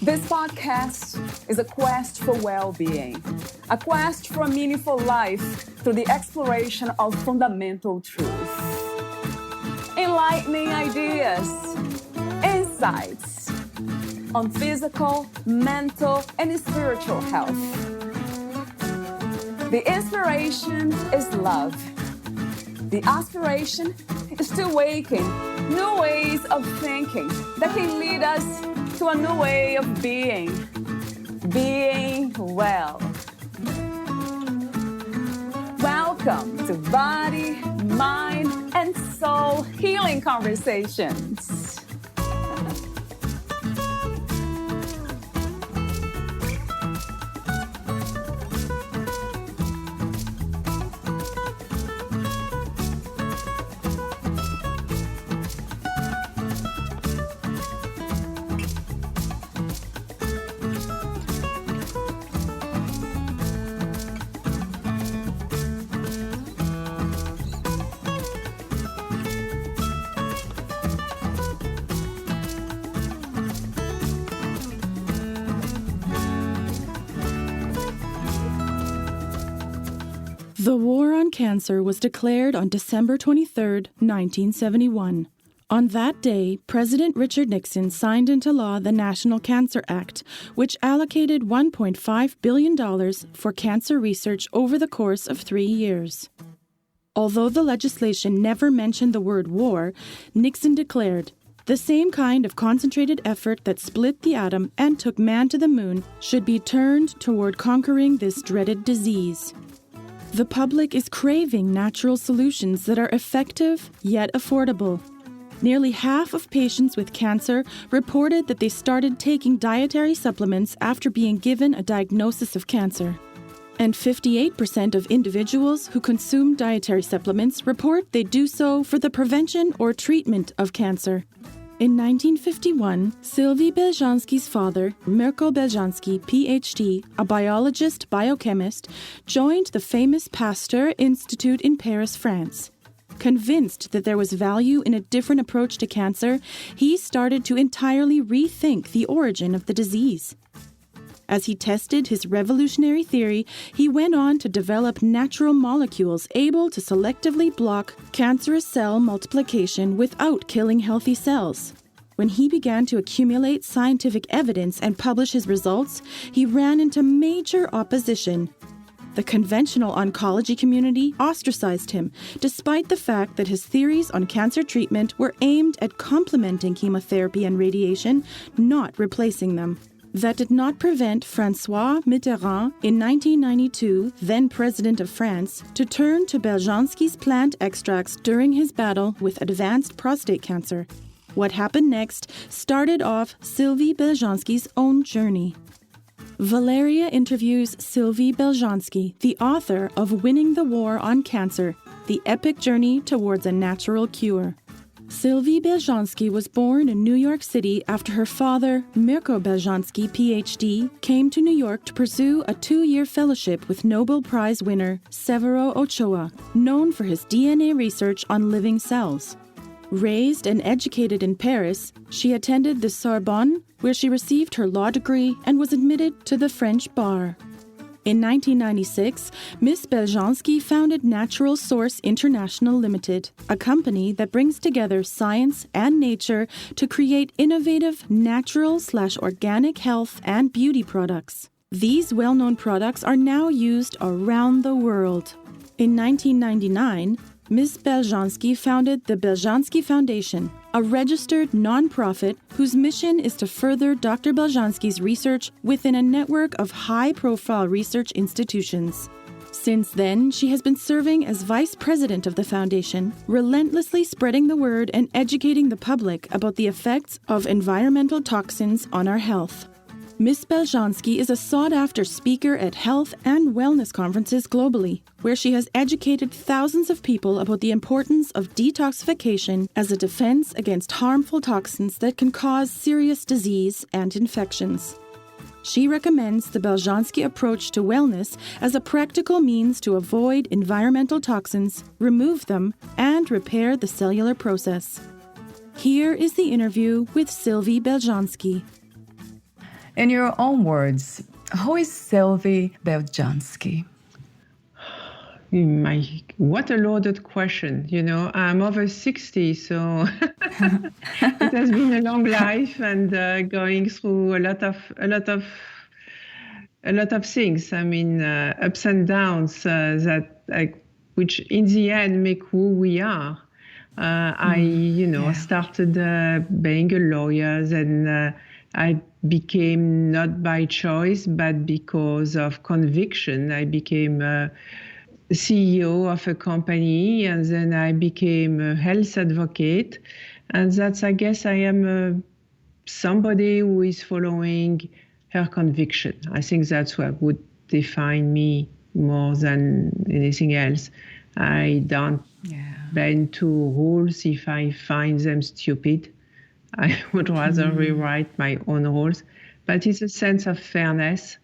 This podcast is a quest for well-being, a quest for a meaningful life through the exploration of fundamental truth. Enlightening ideas, insights on physical, mental, and spiritual health. The inspiration is love. The aspiration is to awaken new ways of thinking that can lead us to a new way of being well. Welcome to Body, Mind, and Soul Healing Conversations. The war on cancer was declared on December 23, 1971. On that day, President Richard Nixon signed into law the National Cancer Act, which allocated $1.5 billion for cancer research over the course of 3 years. Although the legislation never mentioned the word war, Nixon declared, "The same kind of concentrated effort that split the atom and took man to the moon should be turned toward conquering this dreaded disease." The public is craving natural solutions that are effective yet affordable. Nearly half of patients with cancer reported that they started taking dietary supplements after being given a diagnosis of cancer. And 58% of individuals who consume dietary supplements report they do so for the prevention or treatment of cancer. In 1951, Sylvie Beljanski's father, Mirko Beljanski, Ph.D., a biologist-biochemist, joined the famous Pasteur Institute in Paris, France. Convinced that there was value in a different approach to cancer, he started to entirely rethink the origin of the disease. As he tested his revolutionary theory, he went on to develop natural molecules able to selectively block cancerous cell multiplication without killing healthy cells. When he began to accumulate scientific evidence and publish his results, he ran into major opposition. The conventional oncology community ostracized him, despite the fact that his theories on cancer treatment were aimed at complementing chemotherapy and radiation, not replacing them. That did not prevent Francois Mitterrand, in 1992, then President of France, to turn to Beljanski's plant extracts during his battle with advanced prostate cancer. What happened next started off Sylvie Beljanski's own journey. Valeria interviews Sylvie Beljanski, the author of Winning the War on Cancer, the epic journey towards a natural cure. Sylvie Beljanski was born in New York City after her father, Mirko Beljanski, Ph.D., came to New York to pursue a 2-year fellowship with Nobel Prize winner Severo Ochoa, known for his DNA research on living cells. Raised and educated in Paris, she attended the Sorbonne, where she received her law degree and was admitted to the French bar. In 1996, Ms. Beljanski founded Natural Source International Limited, a company that brings together science and nature to create innovative natural/organic health and beauty products. These well-known products are now used around the world. In 1999, Ms. Beljanski founded the Beljanski Foundation, a registered nonprofit whose mission is to further Dr. Beljanski's research within a network of high-profile research institutions. Since then, she has been serving as vice president of the foundation, relentlessly spreading the word and educating the public about the effects of environmental toxins on our health. Ms. Beljanski is a sought-after speaker at health and wellness conferences globally, where she has educated thousands of people about the importance of detoxification as a defense against harmful toxins that can cause serious disease and infections. She recommends the Beljanski approach to wellness as a practical means to avoid environmental toxins, remove them, and repair the cellular process. Here is the interview with Sylvie Beljanski. In your own words, who is Sylvie Beljanski? What a loaded question. I'm over 60, so it has been a long life and going through a lot of things. Ups and downs which in the end make who we are. I started being a lawyer, and I became not by choice, but because of conviction. I became CEO of a company, and then I became a health advocate. And I guess I am somebody who is following her conviction. I think that's what would define me more than anything else. I don't bend to rules if I find them stupid. I would rather rewrite my own rules. But it's a sense of fairness,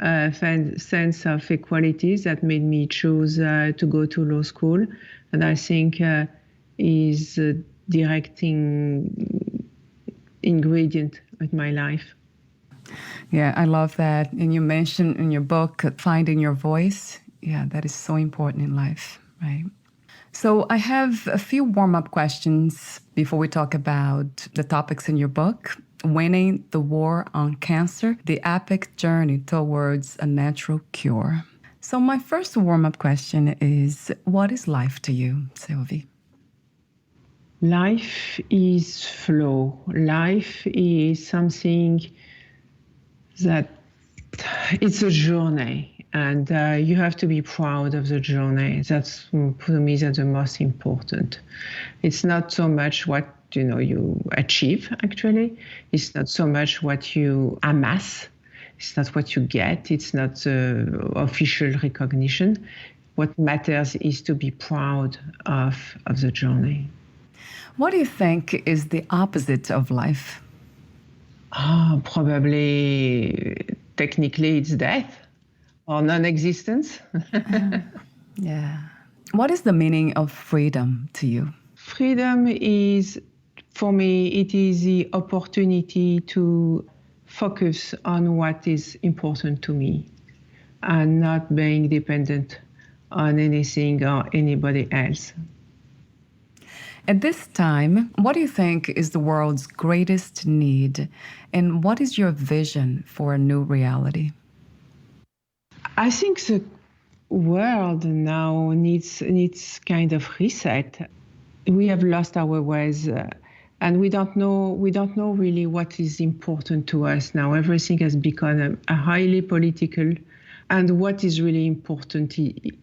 sense of equality that made me choose to go to law school, and I think is a directing ingredient of my life. Yeah, I love that. And you mentioned in your book, finding your voice. Yeah, that is so important in life, right? So I have a few warm-up questions before we talk about the topics in your book. Winning the War on Cancer, the epic journey towards a natural cure. So my first warm-up question is, what is life to you, Sylvie? Life is flow. Life is something that it's a journey, and you have to be proud of the journey. That's, for me, that's the most important. It's not so much what you achieve, actually. It's not so much what you amass. It's not what you get. It's not official recognition. What matters is to be proud of the journey. What do you think is the opposite of life? Probably, technically, it's death or non-existence. Yeah. What is the meaning of freedom to you? Freedom is, for me, it is the opportunity to focus on what is important to me and not being dependent on anything or anybody else. At this time, what do you think is the world's greatest need, and what is your vision for a new reality? I think the world now needs kind of reset. We have lost our ways, and we don't know really what is important to us now. Everything has become a highly political, and what is really important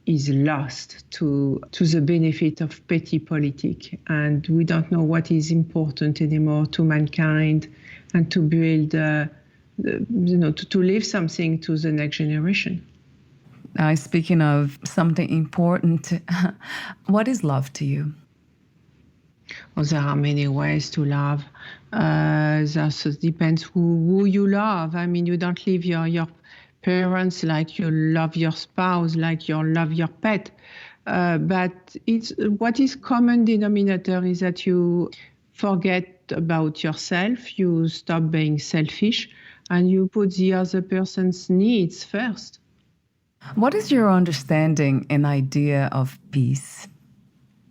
is lost to the benefit of petty politics. And we don't know what is important anymore to mankind and to build, to leave something to the next generation. Speaking of something important, what is love to you? Well, there are many ways to love. It depends who you love. I mean, you don't leave your parents like you love your spouse, like you love your pet. But what is common denominator is that you forget about yourself, you stop being selfish, and you put the other person's needs first. What is your understanding and idea of peace?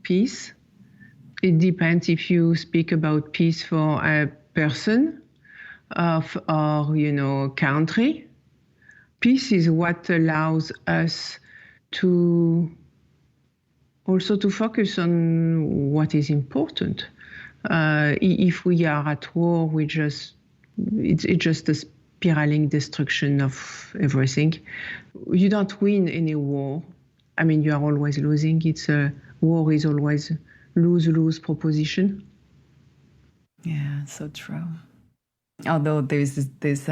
Peace? It depends if you speak about peace for a person or country. Peace is what allows us to also to focus on what is important. If we are at war, it's just a spiraling destruction of everything. You don't win any war. I mean, you are always losing. War is always lose-lose proposition. Yeah, so true. Although there's this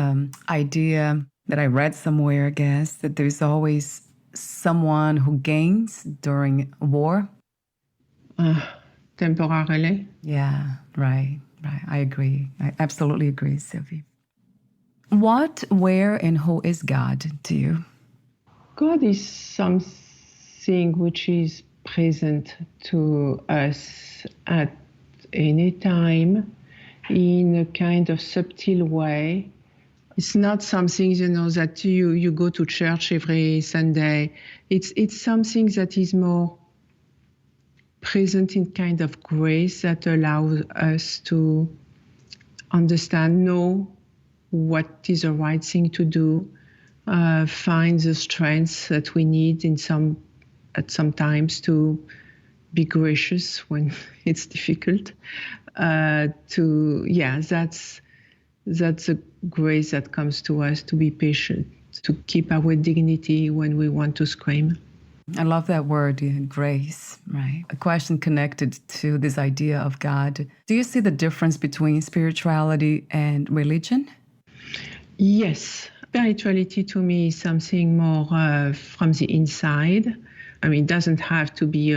idea that I read somewhere, I guess, that there's always someone who gains during war. Temporarily. Yeah, right. I agree. I absolutely agree, Sylvie. What, where, and who is God to you? God is something which is present to us at any time in a kind of subtle way, It's not something, that you go to church every Sunday. It's something that is more present in kind of grace that allows us to understand, know what is the right thing to do, find the strength that we need at some times to be gracious when it's difficult. That's a grace that comes to us, to be patient, to keep our dignity when we want to scream. I love that word, grace, right? A question connected to this idea of God. Do you see the difference between spirituality and religion? Yes. Spirituality to me is something more from the inside. I mean, it doesn't have to be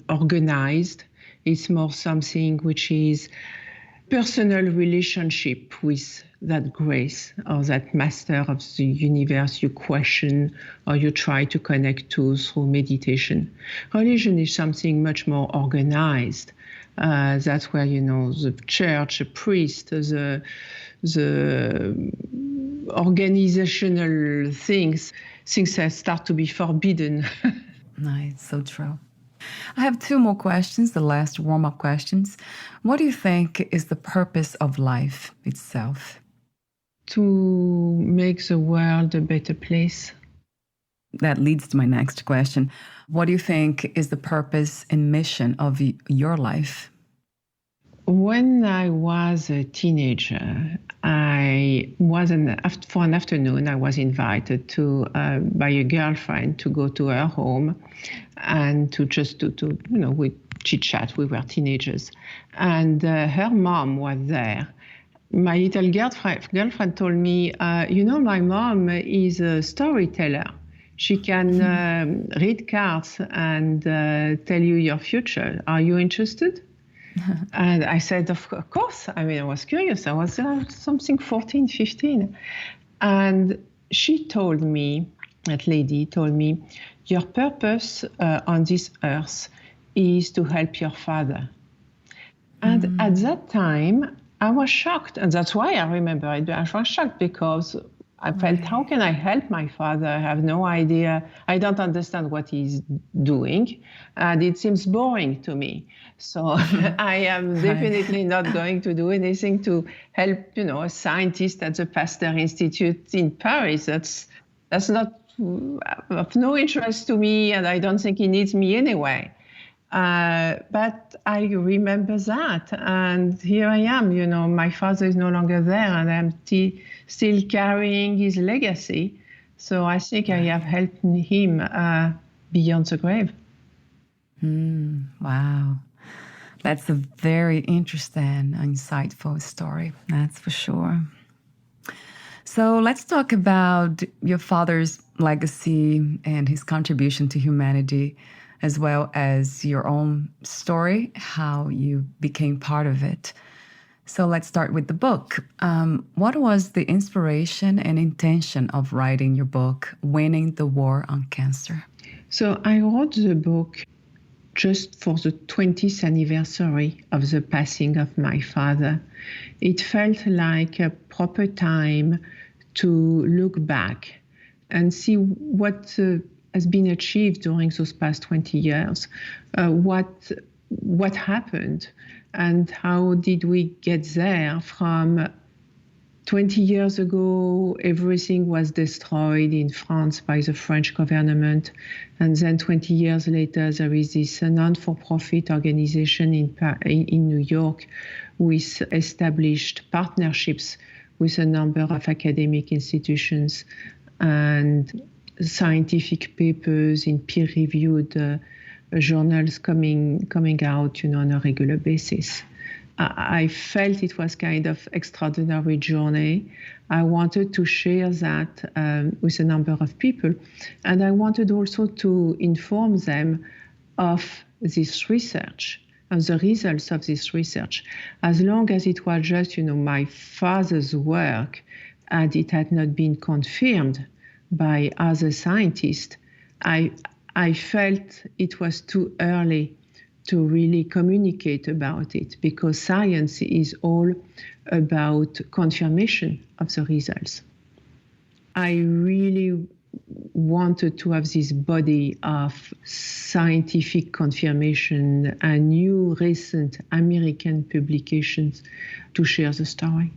organized. It's more something which is personal relationship with that grace or that master of the universe you question or you try to connect to through meditation. Religion is something much more organized. That's where, the church, the priest, the organizational things that start to be forbidden. Nice, so true. I have two more questions, the last warm-up questions. What do you think is the purpose of life itself? To make the world a better place. That leads to my next question. What do you think is the purpose and mission of your life? When I was a teenager, for an afternoon, I was invited by a girlfriend to go to her home and to we chit-chat. We were teenagers. And her mom was there. My little girlfriend told me, my mom is a storyteller. She can read cards and tell you your future. Are you interested? And I said, of course. I mean, I was curious. I was something 14, 15. And that lady told me, your purpose on this earth is to help your father. And at that time, I was shocked. And that's why I remember it. I was shocked because I felt, how can I help my father? I have no idea. I don't understand what he's doing. And it seems boring to me. So I am definitely not going to do anything to help, a scientist at the Pasteur Institute in Paris. That's not of no interest to me, and I don't think he needs me anyway. But I remember that, and here I am. My father is no longer there, and I'm still carrying his legacy. So I think I have helped him beyond the grave. Wow. That's a very interesting, insightful story, that's for sure. So let's talk about your father's legacy and his contribution to humanity, as well as your own story, how you became part of it. So let's start with the book. What was the inspiration and intention of writing your book, Winning the War on Cancer? So I wrote the book just for the 20th anniversary of the passing of my father. It felt like a proper time to look back and see what has been achieved during those past 20 years. What happened and how did we get there from 20 years ago, everything was destroyed in France by the French government. And then 20 years later, there is this non-for-profit organization in New York with established partnerships with a number of academic institutions and scientific papers in peer-reviewed journals coming out, on a regular basis. I felt it was kind of extraordinary journey. I wanted to share that with a number of people. And I wanted also to inform them of this research and the results of this research. As long as it was just, my father's work and it had not been confirmed by other scientists, I felt it was too early to really communicate about it, because science is all about confirmation of the results. I really wanted to have this body of scientific confirmation and new recent American publications to share the story.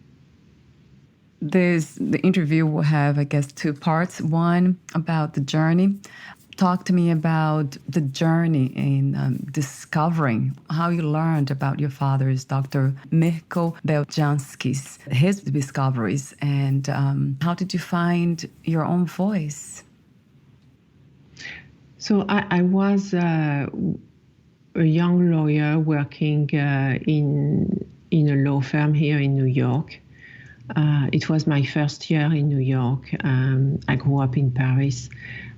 The interview will have, I guess, two parts. One about the journey. Talk to me about the journey in discovering how you learned about your father's, Dr. Mirko Beljanski's, his discoveries, and how did you find your own voice? So I was a young lawyer working in a law firm here in New York. It was my first year in New York. I grew up in Paris.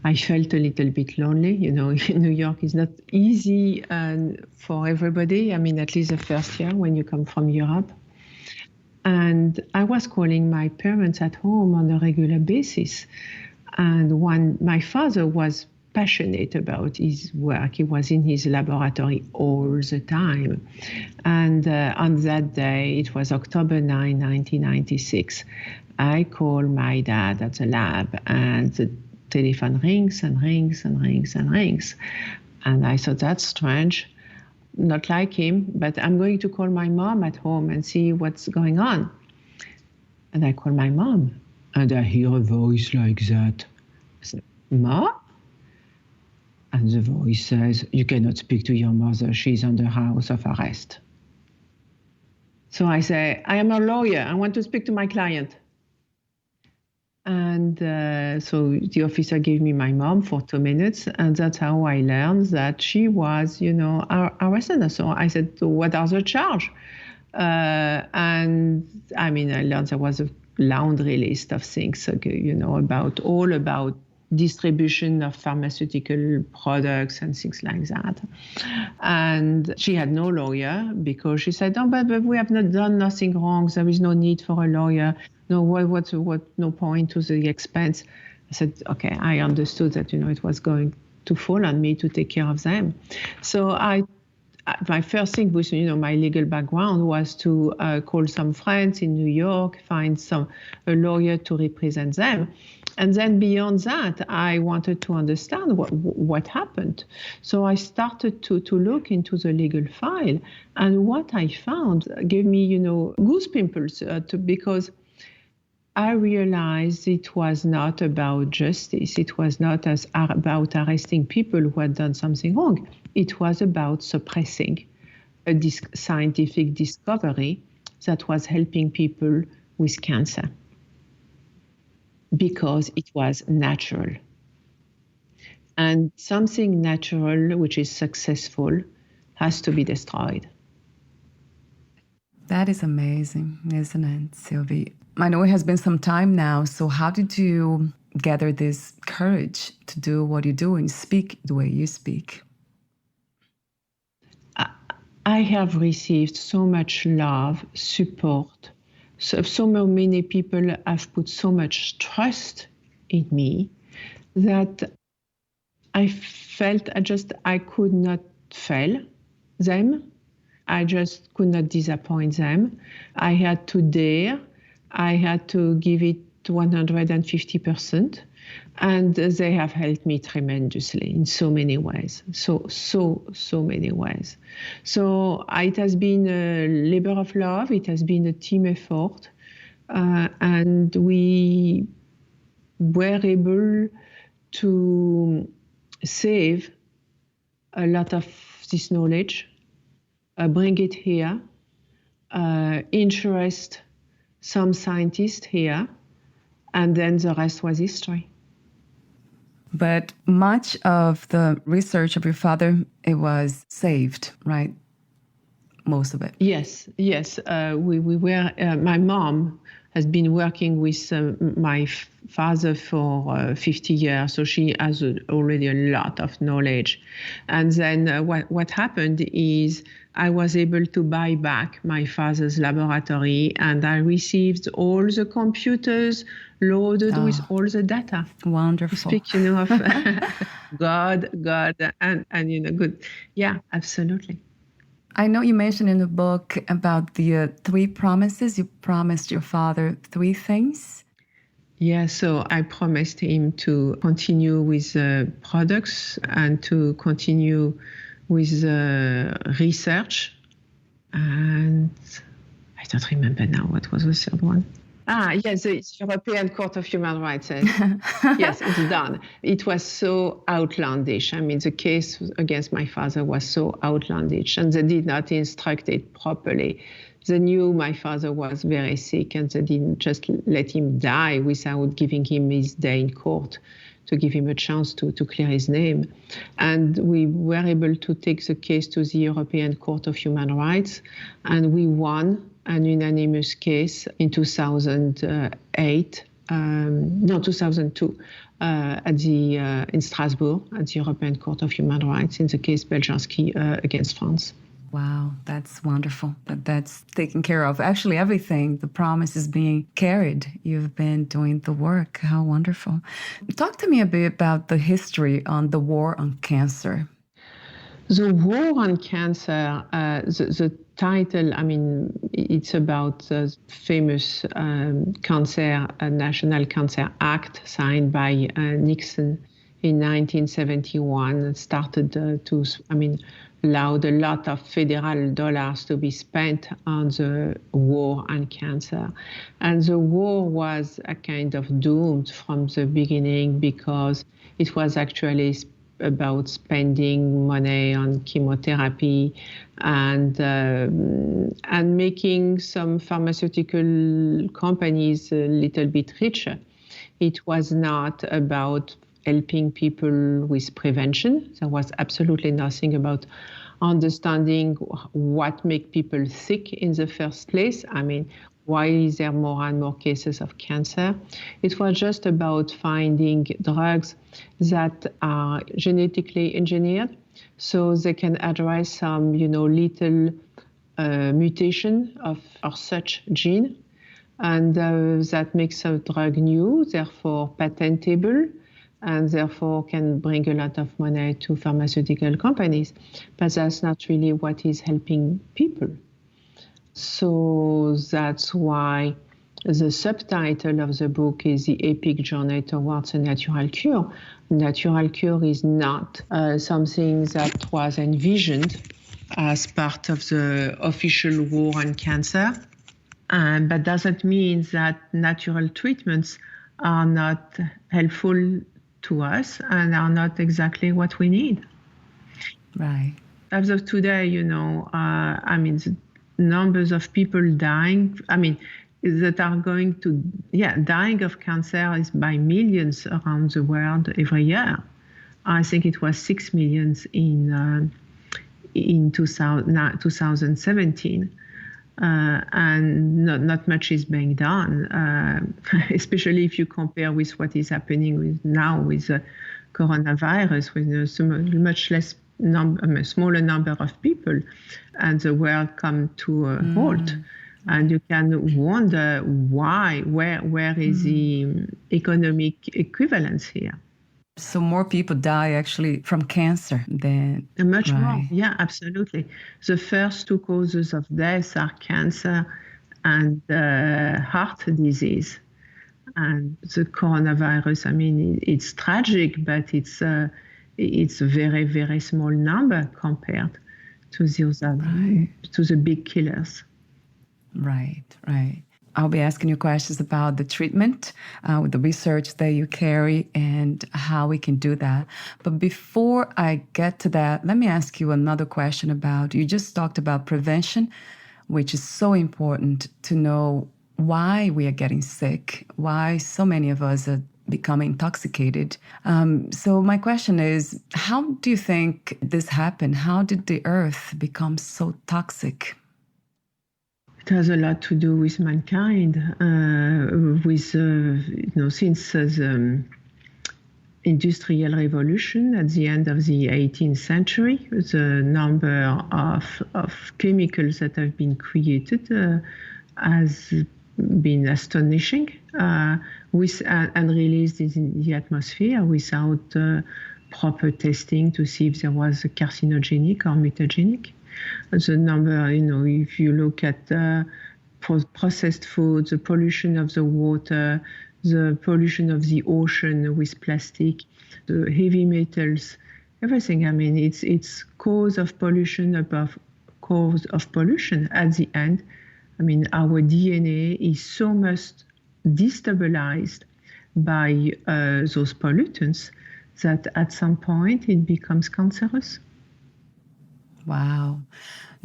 I felt a little bit lonely. You know, New York is not easy for everybody. I mean, at least the first year when you come from Europe. And I was calling my parents at home on a regular basis. And my father was passionate about his work. He was in his laboratory all the time. And on that day, it was October 9, 1996, I called my dad at the lab, and the telephone rings and rings and rings and rings. And I thought, that's strange, not like him, but I'm going to call my mom at home and see what's going on. And I call my mom, and I hear a voice like that. I said, Mom? And the voice says, you cannot speak to your mother. She's under house of arrest. So I say, I am a lawyer. I want to speak to my client. And so the officer gave me my mom for 2 minutes. And that's how I learned that she was, arrested. So I said, so what are the charges? And I mean, I learned there was a laundry list of things, about distribution of pharmaceutical products and things like that. And she had no lawyer because she said, oh, but we have not done nothing wrong. There is no need for a lawyer. No, what, no point to the expense. I said, okay, I understood that, it was going to fall on me to take care of them. So my first thing with, my legal background was to call some friends in New York, find a lawyer to represent them. And then beyond that, I wanted to understand what happened. So I started to look into the legal file. And what I found gave me, goosebumps because I realized it was not about justice. It was not about arresting people who had done something wrong. It was about suppressing a scientific discovery that was helping people with cancer because it was natural. And something natural, which is successful, has to be destroyed. That is amazing, isn't it, Sylvie? I know it has been some time now, so how did you gather this courage to do what you do and speak the way you speak? I have received so much love, support. So many people have put so much trust in me that I felt I could not fail them. I just could not disappoint them. I had to dare. I had to give it 150%. And they have helped me tremendously in so many ways, so many ways. So it has been a labor of love. It has been a team effort. And we were able to save a lot of this knowledge, bring it here, interest some scientists here, and then the rest was history. But much of the research of your father, it was saved, right? Most of it. Yes. We were. My mom has been working with my father for 50 years, so she has already a lot of knowledge. And then what happened is I was able to buy back my father's laboratory, and I received all the computers loaded with all the data. Wonderful. Speaking of God, and good. Yeah, absolutely. I know you mentioned in the book about the 3 promises. You promised your father 3 things. Yeah, so I promised him to continue with products and to continue with research. And I don't remember now what was the third one. Yes, the European Court of Human Rights. Yes, it's done. It was so outlandish. I mean, the case against my father was so outlandish, and they did not instruct it properly. They knew my father was very sick, and they didn't just let him die without giving him his day in court to give him a chance to clear his name. And we were able to take the case to the European Court of Human Rights, and we won an unanimous case in 2008, 2002, in Strasbourg, at the European Court of Human Rights, in the case Beljanski against France. Wow, that's wonderful. That's taken care of. Actually, everything, the promise is being carried. You've been doing the work. How wonderful. Talk to me a bit about the history on the war on cancer. The war on cancer, the title, I mean, it's about the famous National Cancer Act signed by Nixon in 1971. It started allowed a lot of federal dollars to be spent on the war on cancer. And the war was a kind of doomed from the beginning because it was actually about spending money on chemotherapy and making some pharmaceutical companies a little bit richer. It was not about helping people with prevention. There was absolutely nothing about understanding what makes people sick in the first place. I mean, why is there more and more cases of cancer? It was just about finding drugs that are genetically engineered so they can address some, little mutation of such gene. And that makes a drug new, therefore patentable, and therefore can bring a lot of money to pharmaceutical companies. But that's not really what is helping people. So that's why the subtitle of the book is The Epic Journey Towards a Natural Cure. Natural cure is not something that was envisioned as part of the official war on cancer, but doesn't mean that natural treatments are not helpful to us and are not exactly what we need. Right. As of today, the numbers of people dying, that are going to, dying of cancer is by millions around the world every year. I think it was 6 million in 2017. And not much is being done, especially if you compare with what is happening now with coronavirus, with a smaller number of people, and the world come to a halt. And you can wonder why, where is the economic equivalence here? So more people die actually from cancer than... Much more, yeah, absolutely. The first two causes of death are cancer and heart disease. And the coronavirus, it's tragic, but it's a very, very small number compared to those to the big killers. Right. I'll be asking you questions about the treatment, with the research that you carry and how we can do that. But before I get to that, let me ask you another question about, you just talked about prevention, which is so important to know why we are getting sick, why so many of us are becoming intoxicated. So my question is, how do you think this happened? How did the earth become so toxic? It has a lot to do with mankind, since the Industrial Revolution at the end of the 18th century, the number of chemicals that have been created has been astonishing, and released in the atmosphere without proper testing to see if there was a carcinogenic or mutagenic. The number, if you look at processed foods, the pollution of the water, the pollution of the ocean with plastic, the heavy metals, everything. I mean, it's cause of pollution above cause of pollution. At the end, I mean, our DNA is so much destabilized by those pollutants that at some point it becomes cancerous. Wow.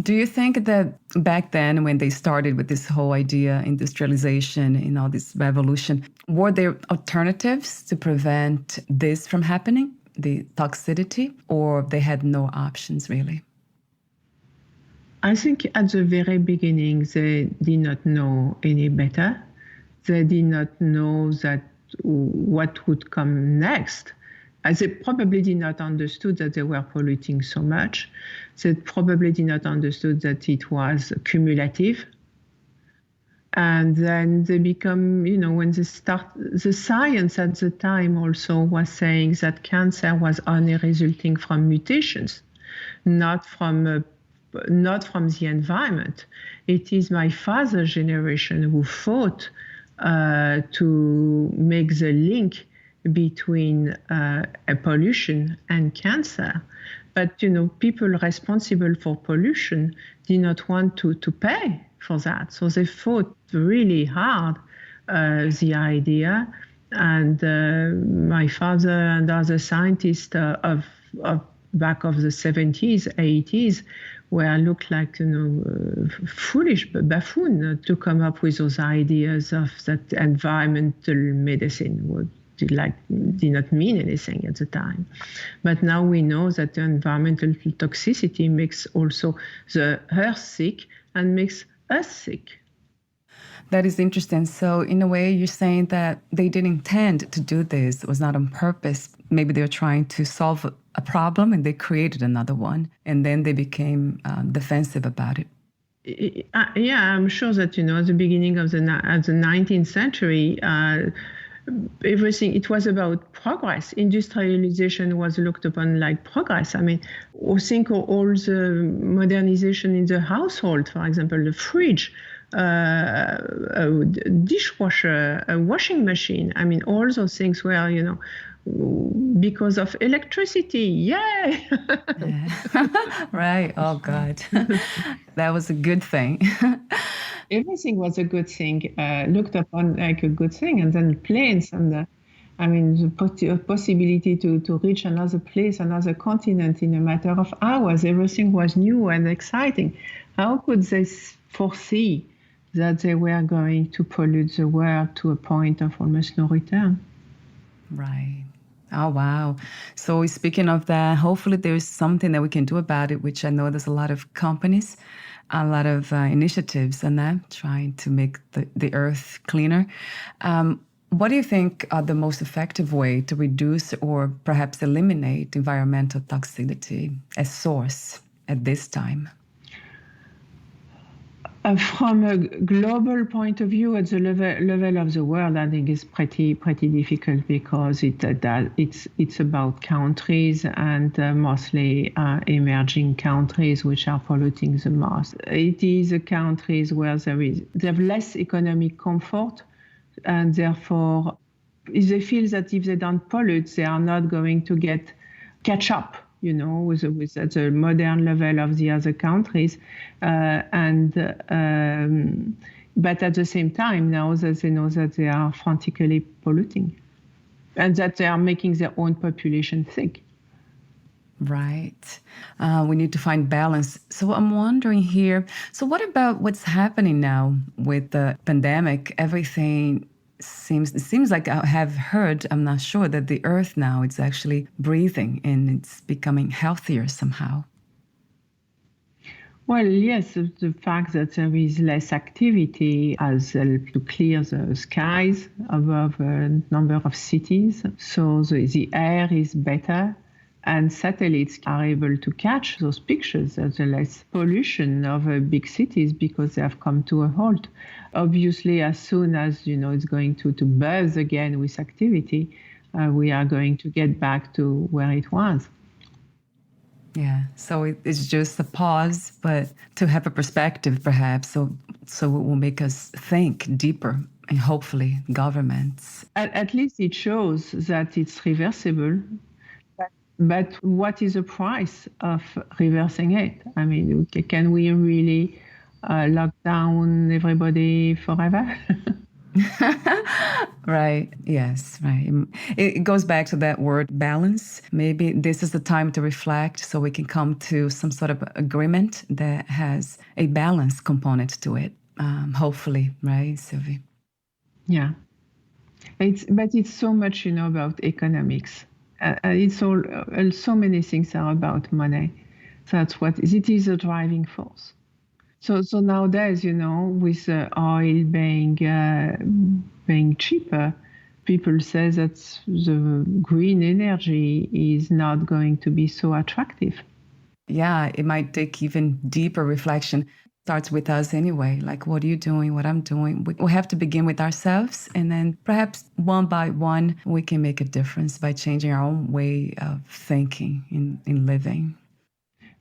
Do you think that back then, when they started with this whole idea, industrialization and all this revolution, were there alternatives to prevent this from happening, the toxicity, or they had no options really? I think at the very beginning, they did not know any better. They did not know that what would come next. They probably did not understood that they were polluting so much. They probably did not understood that it was cumulative. And then they become, when they start, the science at the time also was saying that cancer was only resulting from mutations, not from the environment. It is my father's generation who fought to make the link between pollution and cancer. But, people responsible for pollution did not want to pay for that. So they fought really hard the idea. And my father and other scientists of back of the 70s, 80s, were looked like, foolish buffoon to come up with those ideas of that environmental medicine did not mean anything at the time. But now we know that the environmental toxicity makes also the earth sick and makes us sick. That is interesting. So in a way, you're saying that they didn't intend to do this. It was not on purpose. Maybe they were trying to solve a problem and they created another one. And then they became defensive about it. Yeah, I'm sure that, at the beginning of the 19th century, everything, it was about progress. Industrialization was looked upon like progress. I mean, think of all the modernization in the household, for example, the fridge, a dishwasher, a washing machine. I mean, all those things were, because of electricity. Yay! Right. Oh, God. That was a good thing. Everything was a good thing, looked upon like a good thing. And then planes and the possibility to reach another place, another continent in a matter of hours. Everything was new and exciting. How could they foresee that they were going to pollute the world to a point of almost no return? Right. Oh, wow. So speaking of that, hopefully there's something that we can do about it, which I know there's a lot of companies, a lot of initiatives on that, trying to make the earth cleaner. What do you think are the most effective way to reduce or perhaps eliminate environmental toxicity as source at this time? From a global point of view, at the level of the world, I think it's pretty difficult because it's about countries and mostly emerging countries which are polluting the most. It is the countries where they have less economic comfort, and therefore, if they feel that if they don't pollute, they are not going to catch up, with at the modern level of the other countries. But at the same time, now that they know that they are frantically polluting and that they are making their own population sick. Right. We need to find balance. So I'm wondering here, so what about what's happening now with the pandemic? Everything seems like I have heard, I'm not sure, that the earth now is actually breathing and it's becoming healthier somehow. Well, yes, the fact that there is less activity has helped to clear the skies above a number of cities. So the air is better. And satellites are able to catch those pictures of the less pollution of big cities because they have come to a halt. Obviously, as soon as it's going to buzz again with activity, we are going to get back to where it was. Yeah, so it's just a pause, but to have a perspective, perhaps, so it will make us think deeper and hopefully governments. At least it shows that it's reversible. But what is the price of reversing it? I mean, can we really lock down everybody forever? Right. Yes. Right. It goes back to that word balance. Maybe this is the time to reflect so we can come to some sort of agreement that has a balance component to it. Hopefully, right, Sylvie? Yeah. But it's so much, about economics. It's all so many things are about money. That's what it is a driving force. So nowadays, with oil being cheaper, people say that the green energy is not going to be so attractive. Yeah, it might take even deeper reflection. Starts with us anyway. Like, what are you doing? What I'm doing? We have to begin with ourselves, and then perhaps one by one, we can make a difference by changing our own way of thinking in living.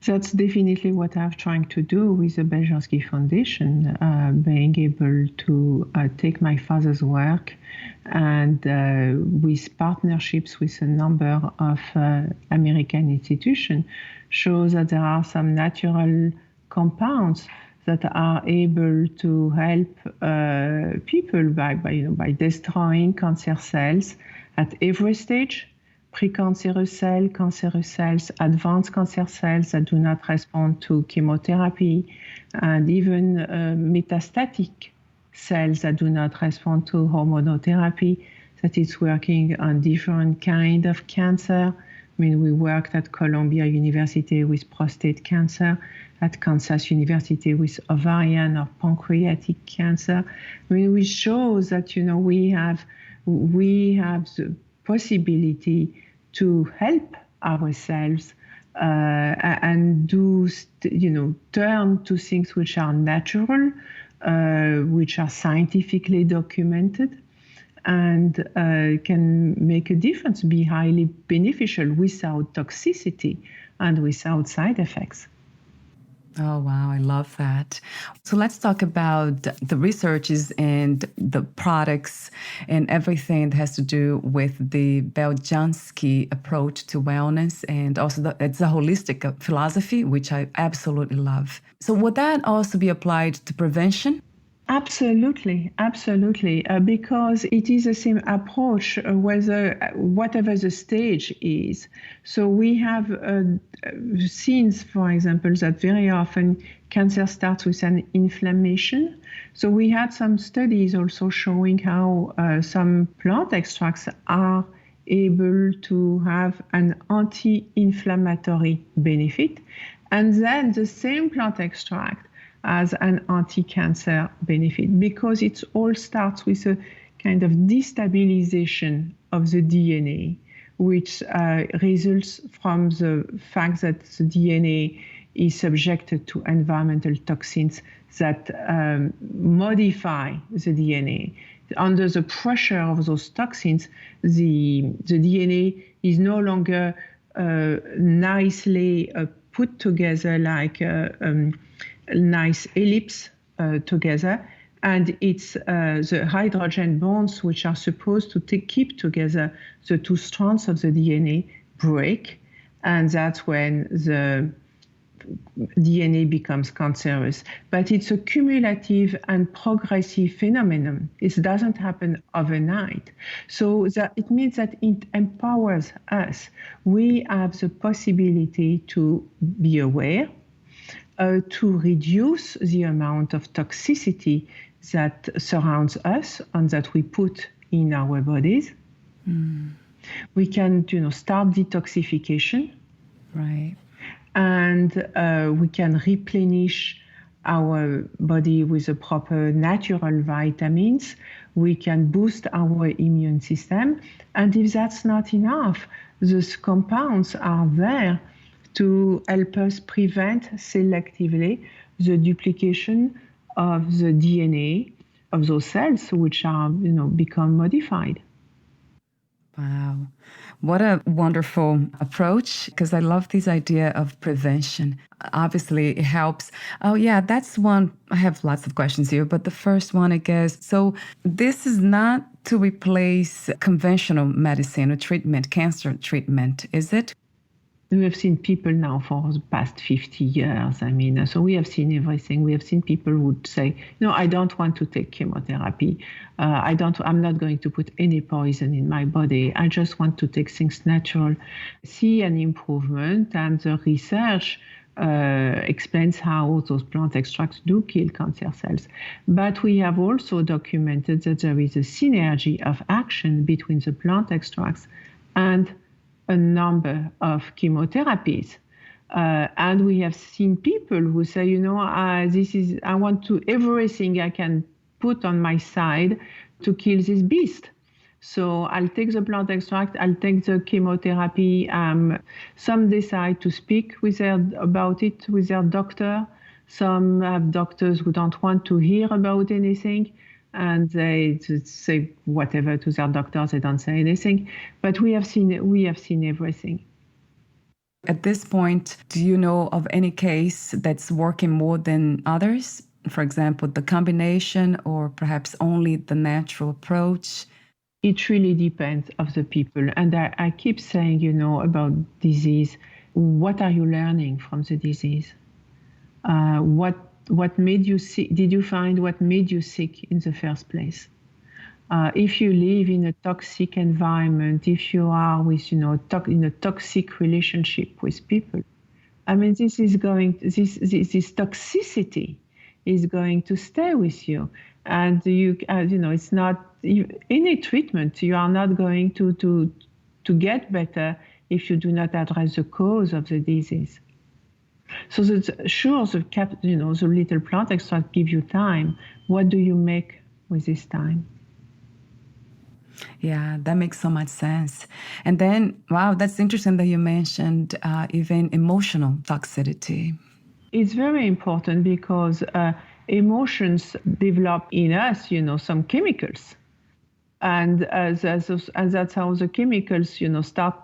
That's definitely what I'm trying to do with the Beljanski Foundation, being able to take my father's work and with partnerships with a number of American institutions, shows that there are some natural compounds that are able to help people by destroying cancer cells at every stage. Precancerous cells, cancerous cells, advanced cancer cells that do not respond to chemotherapy, and even metastatic cells that do not respond to hormonotherapy, that is working on different kind of cancer. I mean, we worked at Columbia University with prostate cancer, at Kansas University with ovarian or pancreatic cancer. I mean, we show that, we have the possibility to help ourselves and turn to things which are natural, which are scientifically documented, and can make a difference, be highly beneficial without toxicity and without side effects. Oh, wow. I love that. So let's talk about the researches and the products and everything that has to do with the Beljanski approach to wellness. And also it's a holistic philosophy, which I absolutely love. So would that also be applied to prevention? Absolutely, because it is the same approach, whatever the stage is. So we have seen, for example, that very often cancer starts with an inflammation. So we had some studies also showing how some plant extracts are able to have an anti-inflammatory benefit, and then the same plant extract as an anti-cancer benefit, because it all starts with a kind of destabilization of the DNA, which results from the fact that the DNA is subjected to environmental toxins that modify the DNA. Under the pressure of those toxins, the DNA is no longer nicely put together like a nice ellipse together, and it's the hydrogen bonds which are supposed to keep together the two strands of the DNA break, and that's when the DNA becomes cancerous. But it's a cumulative and progressive phenomenon. It doesn't happen overnight. So that it means that it empowers us. We have the possibility to be aware, to reduce the amount of toxicity that surrounds us and that we put in our bodies. We can, start detoxification. Right. And we can replenish our body with the proper natural vitamins. We can boost our immune system. And if that's not enough, those compounds are there to help us prevent selectively the duplication of the DNA of those cells which are, become modified. Wow. What a wonderful approach, because I love this idea of prevention. Obviously, it helps. Oh, yeah, that's one. I have lots of questions here, but the first one, I guess. So this is not to replace conventional medicine or treatment, cancer treatment, is it? We have seen people now for the past 50 years. I mean, so we have seen everything. We have seen people who would say, no, I don't want to take chemotherapy. I'm not going to put any poison in my body. I just want to take things natural, see an improvement. And the research explains how those plant extracts do kill cancer cells. But we have also documented that there is a synergy of action between the plant extracts and a number of chemotherapies. And we have seen people who say, I want to everything I can put on my side to kill this beast. So I'll take the plant extract, I'll take the chemotherapy. Some decide to speak about it with their doctor. Some have doctors who don't want to hear about anything, and they say whatever to their doctors. They don't say anything. But we have seen everything. At this point, do you know of any case that's working more than others? For example, the combination, or perhaps only the natural approach? It really depends of the people. And I keep saying, about disease, what are you learning from the disease? What made you sick? Did you find what made you sick in the first place? If you live in a toxic environment, if you are with, in a toxic relationship with people, I mean, this toxicity is going to stay with you. And it's not any treatment. You are not going to get better if you do not address the cause of the disease. So the little plant extract give you time. What do you make with this time? Yeah, that makes so much sense. And then, wow, that's interesting that you mentioned even emotional toxicity. It's very important because emotions develop in us, some chemicals. And that's how the chemicals, start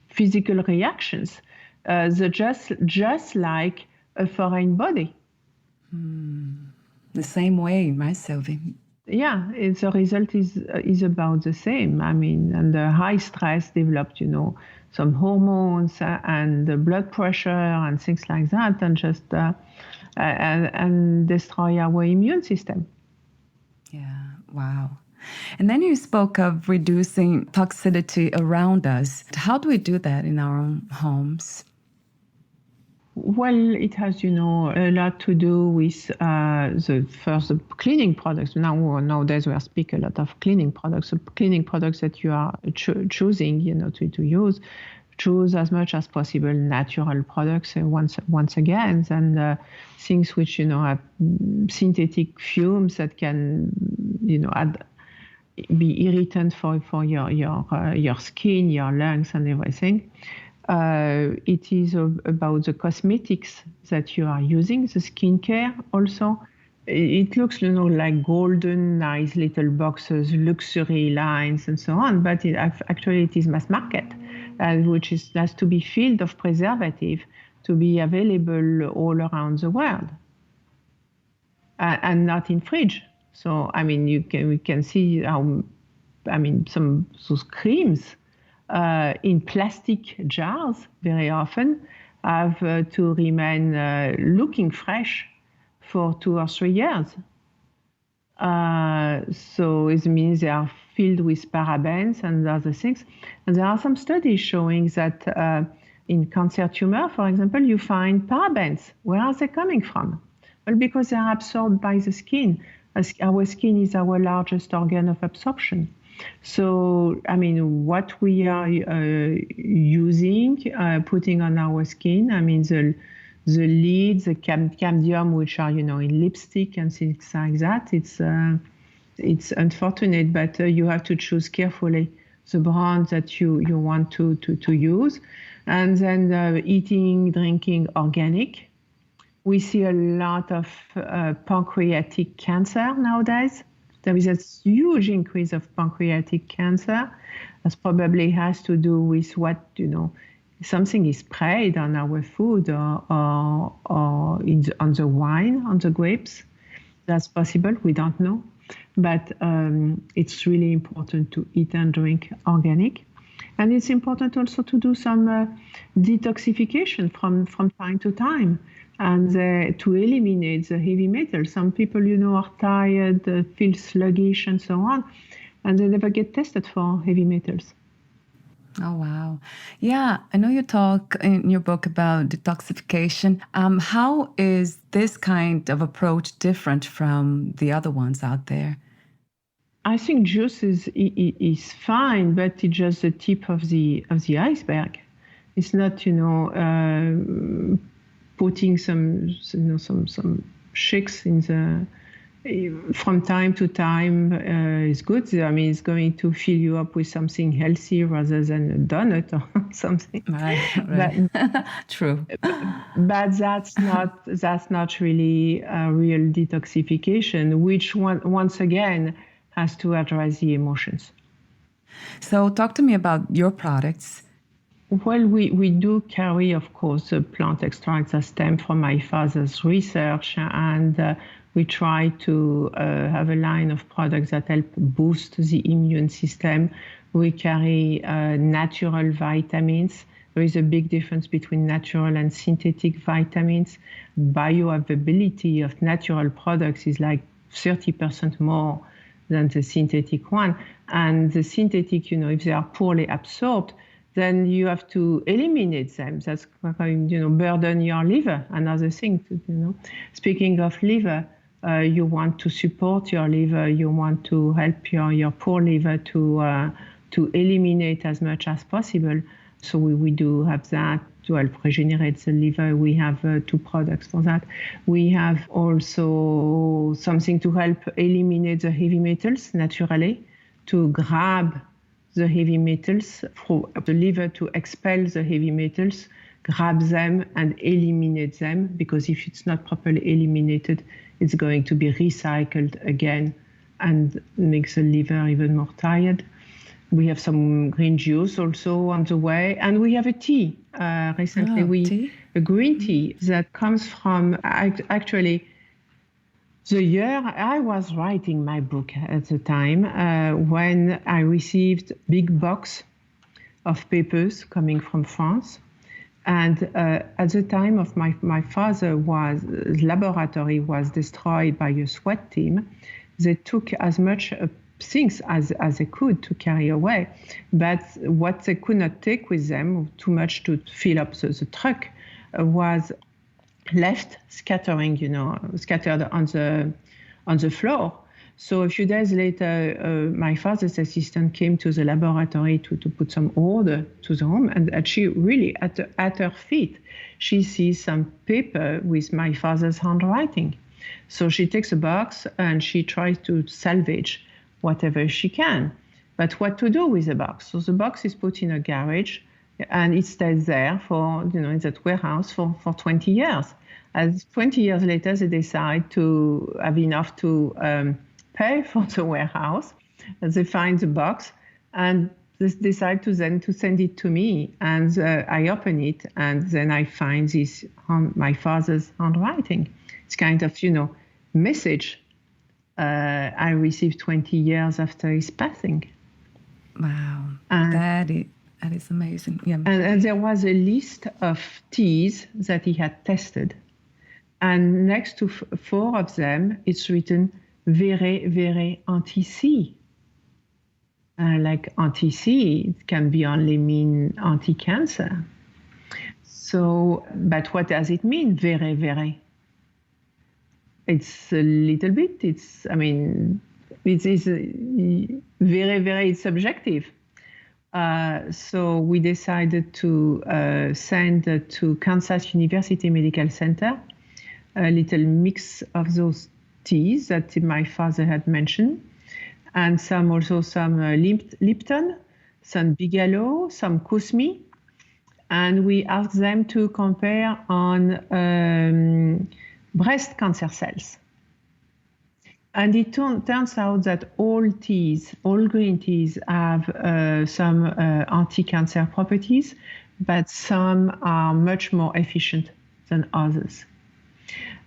physical reactions. They're just like a foreign body. The same way, right, Sylvie? Yeah, the result is about the same. I mean, under high stress developed, some hormones and the blood pressure and things like that, and just and destroy our immune system. Yeah, wow. And then you spoke of reducing toxicity around us. How do we do that in our own homes? Well, it has, a lot to do with the cleaning products. Nowadays, we speak a lot of cleaning products. So cleaning products that you are choosing, to use. Choose as much as possible natural products once again, and things which, have synthetic fumes that can, be irritant for your skin, your lungs, and everything. It is about the cosmetics that you are using, the skincare also. It looks, like golden, nice little boxes, luxury lines, and so on. But actually, it is mass market, which has to be filled of preservative to be available all around the world, and not in fridge. So, I mean, we can see how, those creams in plastic jars very often have to remain looking fresh for 2 or 3 years. So it means they are filled with parabens and other things. And there are some studies showing that in cancer tumor, for example, you find parabens. Where are they coming from? Well, because they are absorbed by the skin. Our skin is our largest organ of absorption. So, what we are using, putting on our skin, the leads, the cadmium, which are, in lipstick and things like that, it's unfortunate, but you have to choose carefully the brand that you want to use. And then eating, drinking organic. We see a lot of pancreatic cancer nowadays. There is a huge increase of pancreatic cancer That probably has to do with what, something is sprayed on our food or on the wine, on the grapes. That's possible. We don't know. But it's really important to eat and drink organic. And it's important also to do some detoxification from time to time and to eliminate the heavy metals. Some people, are tired, feel sluggish and so on, and they never get tested for heavy metals. Oh, wow. Yeah, I know you talk in your book about detoxification. How is this kind of approach different from the other ones out there? I think juice is fine, but it's just the tip of the iceberg. It's not, putting some shakes in from time to time is good. I mean, it's going to fill you up with something healthy rather than a donut or something. Right. But, true. But that's not really a real detoxification, which once again has to address the emotions. So talk to me about your products. Well, we do carry, of course, plant extracts that stem from my father's research, and we try to have a line of products that help boost the immune system. We carry natural vitamins. There is a big difference between natural and synthetic vitamins. Bioavailability of natural products is like 30% more than the synthetic one. And the synthetic, if they are poorly absorbed, then you have to eliminate them. That's burden your liver. Another thing, Speaking of liver, you want to support your liver. You want to help your poor liver to eliminate as much as possible. So we do have that to help regenerate the liver. We have 2 products for that. We have also something to help eliminate the heavy metals naturally, to grab the heavy metals for the liver to expel the heavy metals, grab them and eliminate them, because if it's not properly eliminated, it's going to be recycled again and makes the liver even more tired. We have some green juice also on the way, and we have a tea. Recently, a green tea that comes from actually the year I was writing my book at the time, when I received big box of papers coming from France. And at the time of my father's laboratory was destroyed by a SWAT team. They took as much things as they could to carry away. But what they could not take with them, too much to fill up the truck, was left scattered on the floor. So a few days later, my father's assistant came to the laboratory to put some order to the home, and she really, at her feet, she sees some paper with my father's handwriting. So she takes a box and she tries to salvage whatever she can. But what to do with the box? So the box is put in a garage, and it stays there for, in that warehouse for 20 years. As 20 years later, they decide to have enough to pay for the warehouse. And they find the box and they decide to send it to me. And I open it, and then I find this my father's handwriting. It's kind of, message I received 20 years after his passing. Wow, that is amazing. Yeah. And there was a list of teas that he had tested. And next to 4 of them, it's written, very, very anti-C. Like anti-C, it can be only mean anti-cancer. So, but what does it mean, very, very? It's a little bit, it is very, very subjective. So we decided to send to Kansas University Medical Center a little mix of those teas that my father had mentioned, and some Lipton, some Bigelow, some Kusmi, and we asked them to compare on breast cancer cells. And it turns out that all teas, all green teas, have some anti-cancer properties, but some are much more efficient than others.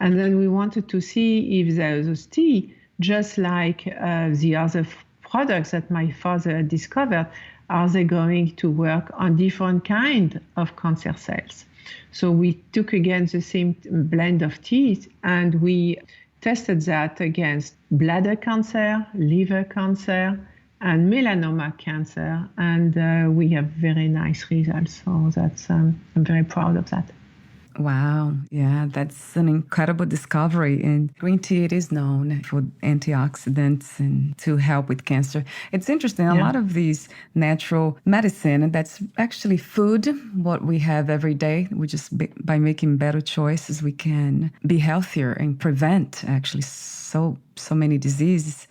And then we wanted to see if those tea, just like the other products that my father had discovered, are they going to work on different kinds of cancer cells? So we took again the same blend of teas and we tested that against bladder cancer, liver cancer, and melanoma cancer. And we have very nice results. So that's I'm very proud of that. Wow. Yeah, that's an incredible discovery. And green tea, it is known for antioxidants and to help with cancer. It's interesting. A lot of these natural medicine, that's actually food, what we have every day. We just, by making better choices, we can be healthier and prevent actually so many diseases.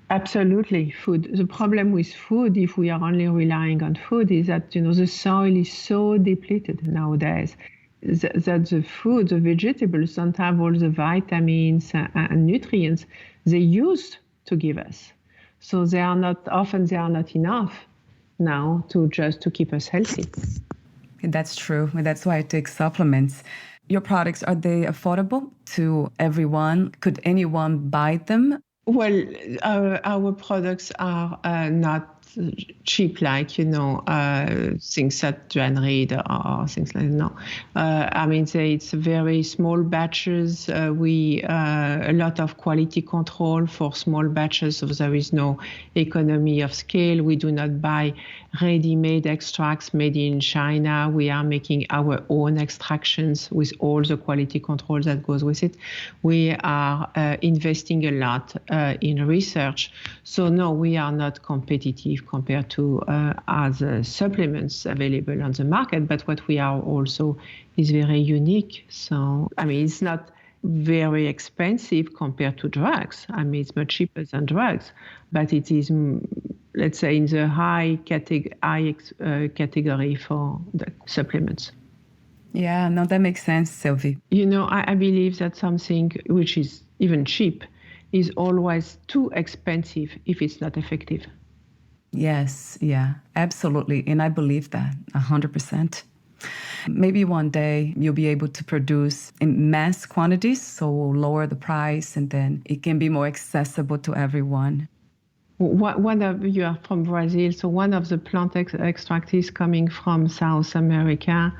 Absolutely, food. The problem with food, if we are only relying on food, is that, the soil is so depleted nowadays. That the food, the vegetables don't have all the vitamins and nutrients they used to give us. So they are not enough now to keep us healthy. That's true. And that's why I take supplements. Your products, are they affordable to everyone? Could anyone buy them? Well, our products are not cheap, like, things that Joanne Reed or things like that. No. It's very small batches. A lot of quality control for small batches, so there is no economy of scale. We do not buy ready-made extracts made in China. We are making our own extractions with all the quality control that goes with it. We are investing a lot in research. So no, we are not competitive compared to other supplements available on the market. But what we are also is very unique. So, it's not very expensive compared to drugs. It's much cheaper than drugs, but it is, let's say, in the high category for the supplements. Yeah, no, that makes sense, Sylvie. I believe that something which is even cheap is always too expensive if it's not effective. Yes, yeah, absolutely. And I believe that 100%. Maybe one day you'll be able to produce in mass quantities, so we'll lower the price and then it can be more accessible to everyone. You are from Brazil, so one of the plant extract is coming from South America.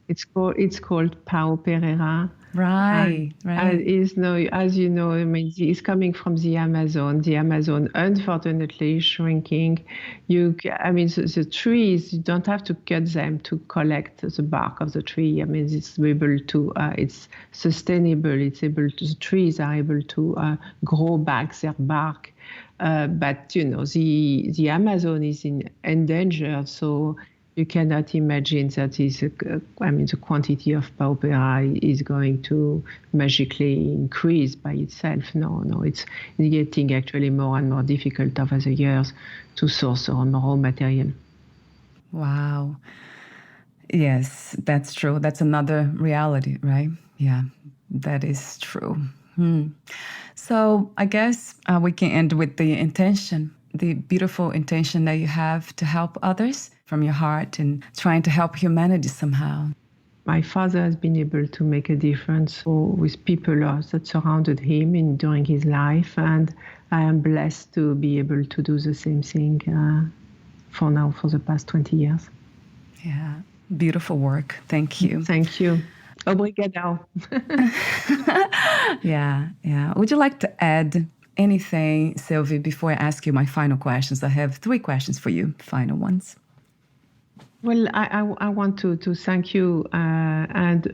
It's called Pau Pereira. Right. And as you know, it's coming from the Amazon. The Amazon, unfortunately, is shrinking. The trees, you don't have to cut them to collect the bark of the tree. It's able to, it's sustainable. The trees are able to grow back their bark. But the Amazon is endangered, so you cannot imagine that the quantity of Pau Pereira is going to magically increase by itself. No, it's getting actually more and more difficult over the years to source raw material. Wow. Yes, that's true. That's another reality, right? Yeah, that is true. So I guess we can end with the intention, the beautiful intention that you have to help others from your heart and trying to help humanity somehow. My father has been able to make a difference with people that surrounded him during his life, and I am blessed to be able to do the same thing for the past 20 years. Yeah, beautiful work. Thank you. Thank you. Obrigado. Yeah. Would you like to add anything, Sylvie, before I ask you my final questions? I have 3 questions for you, final ones. Well, I want to thank you. And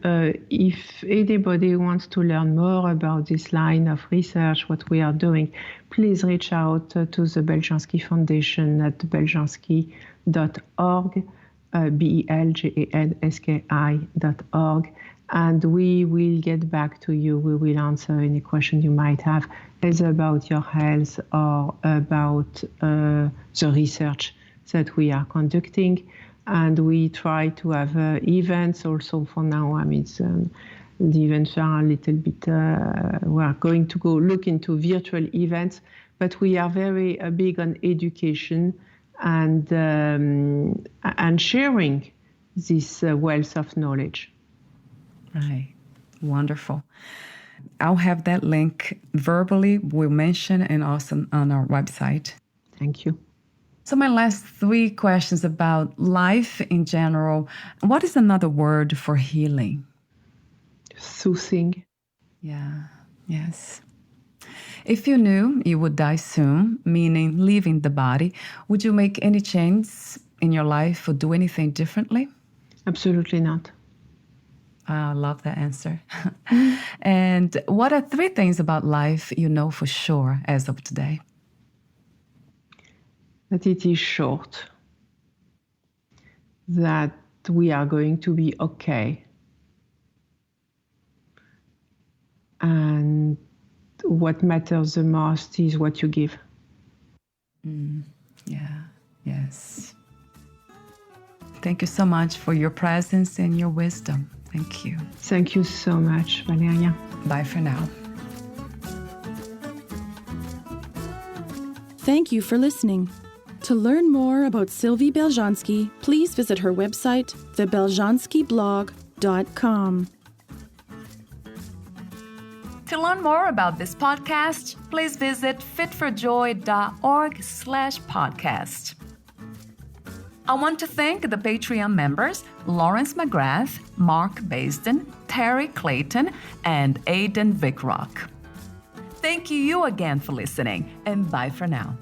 if anybody wants to learn more about this line of research, what we are doing, please reach out to the Beljanski Foundation at beljanski.org, beljanski.org. And we will get back to you. We will answer any question you might have, either about your health or about the research that we are conducting. And we try to have events also for now. I mean, the events are a little bit, we are going to go look into virtual events, but we are very big on education and sharing this wealth of knowledge. Right. Wonderful. I'll have that link verbally, we'll mention, and also on our website. Thank you. So my last 3 questions about life in general. What is another word for healing? Soothing. Yeah, yes. If you knew you would die soon, meaning leaving the body, would you make any changes in your life or do anything differently? Absolutely not. I love that answer. And what are 3 things about life you know for sure as of today? That it is short, that we are going to be okay. And what matters the most is what you give. Yeah, yes. Thank you so much for your presence and your wisdom. Thank you. Thank you so much, Valeria. Bye for now. Thank you for listening. To learn more about Sylvie Beljanski, please visit her website, thebeljanskiblog.com. To learn more about this podcast, please visit fitforjoy.org/podcast. I want to thank the Patreon members, Lawrence McGrath, Mark Basden, Terry Clayton, and Aidan Vickrock. Thank you again for listening, and bye for now.